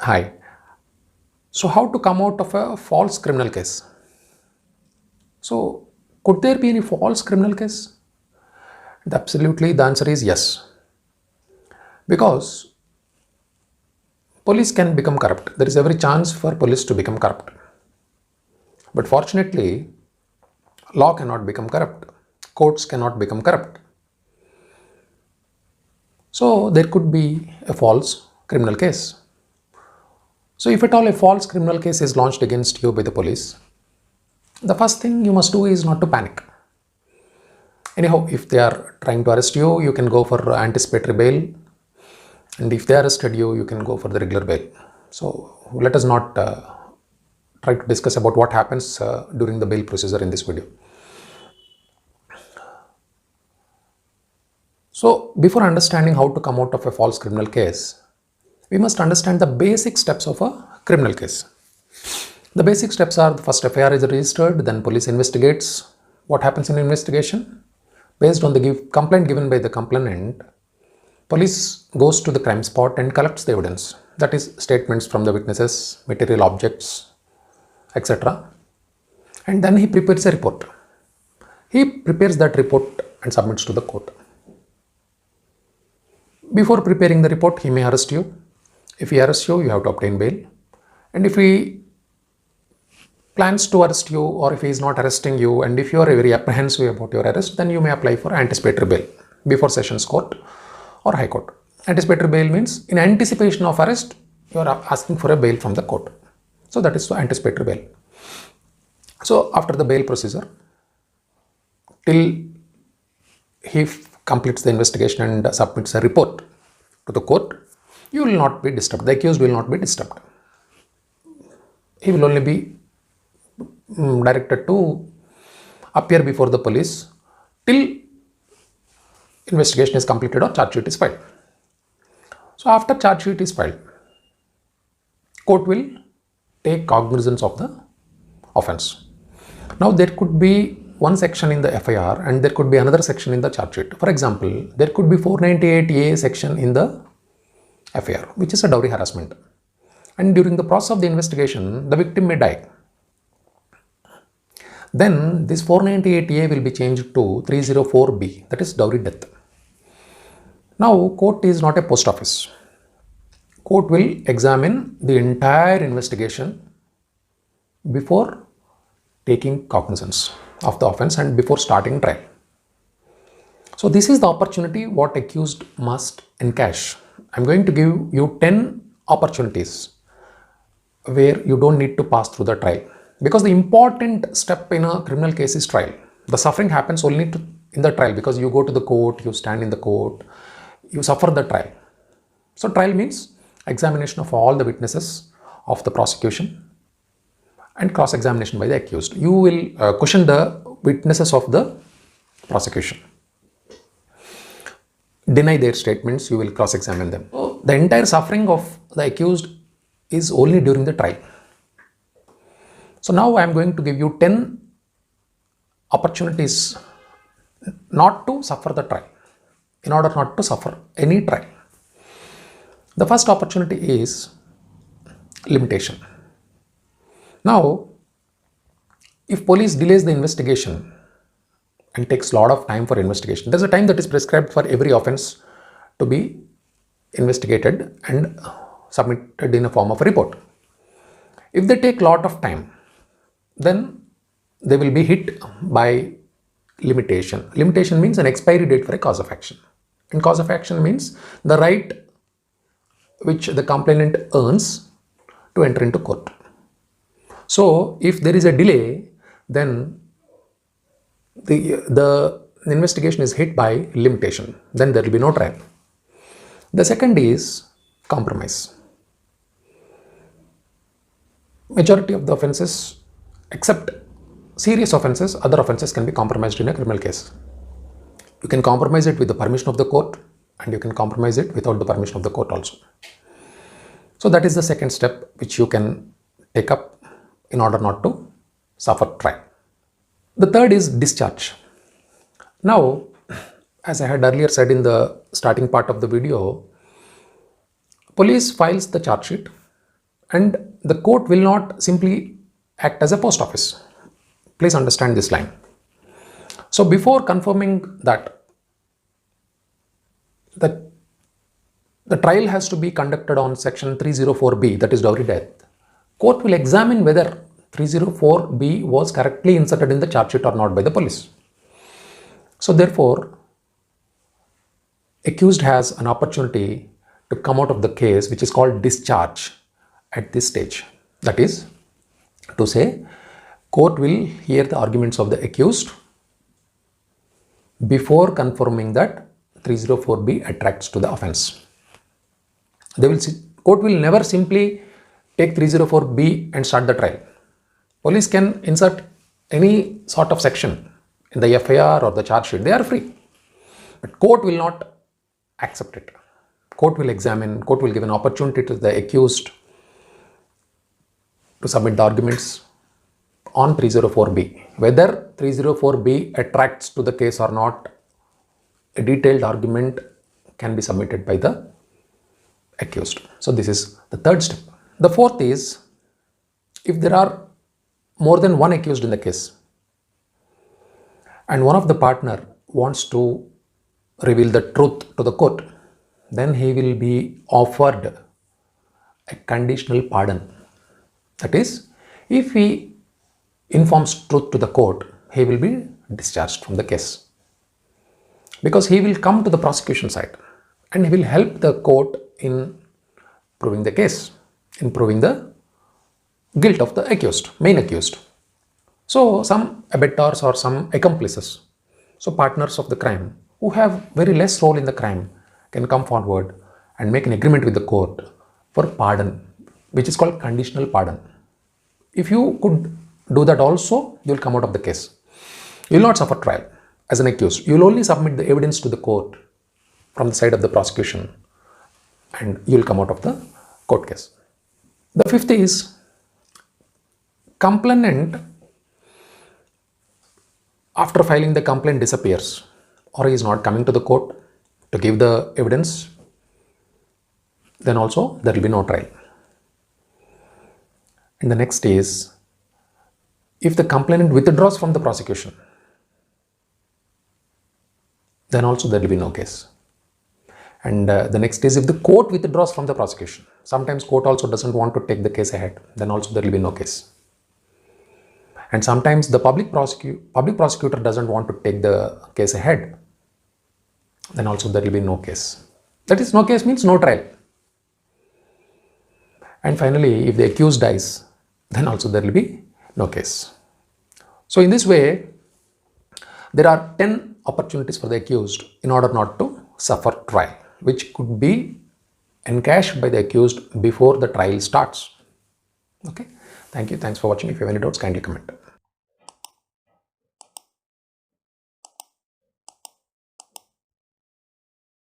Hi. So, how to come out of a false criminal case? So, could there be any false criminal case? Absolutely, the answer is yes. Because police can become corrupt. There is every chance for police to become corrupt. But fortunately, law cannot become corrupt. Courts cannot become corrupt. So, there could be a false criminal case. So, if at all a false criminal case is launched against you by the police, the first thing you must do is not to panic. Anyhow, if they are trying to arrest you, you can go for anticipatory bail. And if they arrested you, you can go for the regular bail. So, let us not try to discuss about what happens during the bail procedure in this video. So, before understanding how to come out of a false criminal case, we must understand the basic steps of a criminal case. The basic steps are: the first FIR is registered, then police investigates. What happens in investigation? Based on the complaint given by the complainant, police goes to the crime spot and collects the evidence. That is, statements from the witnesses, material objects, etc. And then he prepares a report. He prepares that report and submits to the court. Before preparing the report, he may arrest you. If he arrests you, you have to obtain bail. And if he plans to arrest you, or if he is not arresting you, and if you are very apprehensive about your arrest, then you may apply for anticipatory bail before Sessions Court or High Court. Anticipatory bail means in anticipation of arrest, you are asking for a bail from the court. So that is the anticipatory bail. So after the bail procedure, till he completes the investigation and submits a report to the court, you will not be disturbed. The accused will not be disturbed. He will only be directed to appear before the police till investigation is completed or charge sheet is filed. So after charge sheet is filed, court will take cognizance of the offence. Now there could be one section in the FIR and there could be another section in the charge sheet. For example, there could be 498A section in the FIR, which is a dowry harassment. And during the process of the investigation, the victim may die. Then this 498A will be changed to 304B, that is dowry death. Now, court is not a post office. Court will examine the entire investigation before taking cognizance of the offence and before starting trial. So this is the opportunity what accused must encash. I'm going to give you 10 opportunities where you don't need to pass through the trial. Because the important step in a criminal case is trial. The suffering happens only in the trial, because you go to the court, you stand in the court, you suffer the trial. So trial means examination of all the witnesses of the prosecution and cross-examination by the accused. You will question the witnesses of the prosecution. Deny their statements, you will cross-examine them. So the entire suffering of the accused is only during the trial. So now I am going to give you 10 opportunities not to suffer the trial, in order not to suffer any trial. The first opportunity is limitation. Now, if police delays the investigation and takes a lot of time for investigation, there's a time that is prescribed for every offence to be investigated and submitted in a form of a report. If they take a lot of time, then they will be hit by limitation. Limitation means an expiry date for a cause of action. And cause of action means the right which the complainant earns to enter into court. So if there is a delay, then the investigation is hit by limitation. Then there will be no trial. The second is compromise. Majority of the offences, except serious offences, other offences can be compromised in a criminal case. You can compromise it with the permission of the court, and you can compromise it without the permission of the court also. So that is the second step which you can take up in order not to suffer trial. The third is discharge. Now, as I had earlier said in the starting part of the video, police files the charge sheet and the court will not simply act as a post office. Please understand this line. So before confirming that the trial has to be conducted on section 304B, that is dowry death, court will examine whether 304B was correctly inserted in the charge sheet or not by the police. So therefore, accused has an opportunity to come out of the case, which is called discharge at this stage. That is to say, court will hear the arguments of the accused before confirming that 304B attracts to the offence. Court will never simply take 304B and start the trial. Police can insert any sort of section in the FIR or the charge sheet. They are free. But court will not accept it. Court will examine, court will give an opportunity to the accused to submit the arguments on 304B. Whether 304B attracts to the case or not, a detailed argument can be submitted by the accused. So this is the third step. The fourth is, if there are more than one accused in the case and one of the partner wants to reveal the truth to the court, then he will be offered a conditional pardon. That is, if he informs truth to the court, he will be discharged from the case, because he will come to the prosecution side and he will help the court in proving the case, in proving the guilt of the accused, main accused. So some abettors or some accomplices, so partners of the crime who have very less role in the crime, can come forward and make an agreement with the court for pardon, which is called conditional pardon. If you could do that also, you will come out of the case. You will not suffer trial as an accused. You will only submit the evidence to the court from the side of the prosecution and you will come out of the court case. The fifth is, complainant after filing the complaint disappears or he is not coming to the court to give the evidence, then also there will be no trial. And the next is, if the complainant withdraws from the prosecution, then also there will be no case. And the next is, if the court withdraws from the prosecution, sometimes court also doesn't want to take the case ahead, then also there will be no case. And sometimes the public prosecutor doesn't want to take the case ahead, then also there will be no case. That is, no case means no trial. And finally, if the accused dies, then also there will be no case. So in this way, there are 10 opportunities for the accused in order not to suffer trial, which could be encashed by the accused before the trial starts. Okay. Thank you. Thanks for watching. If you have any doubts, kindly comment.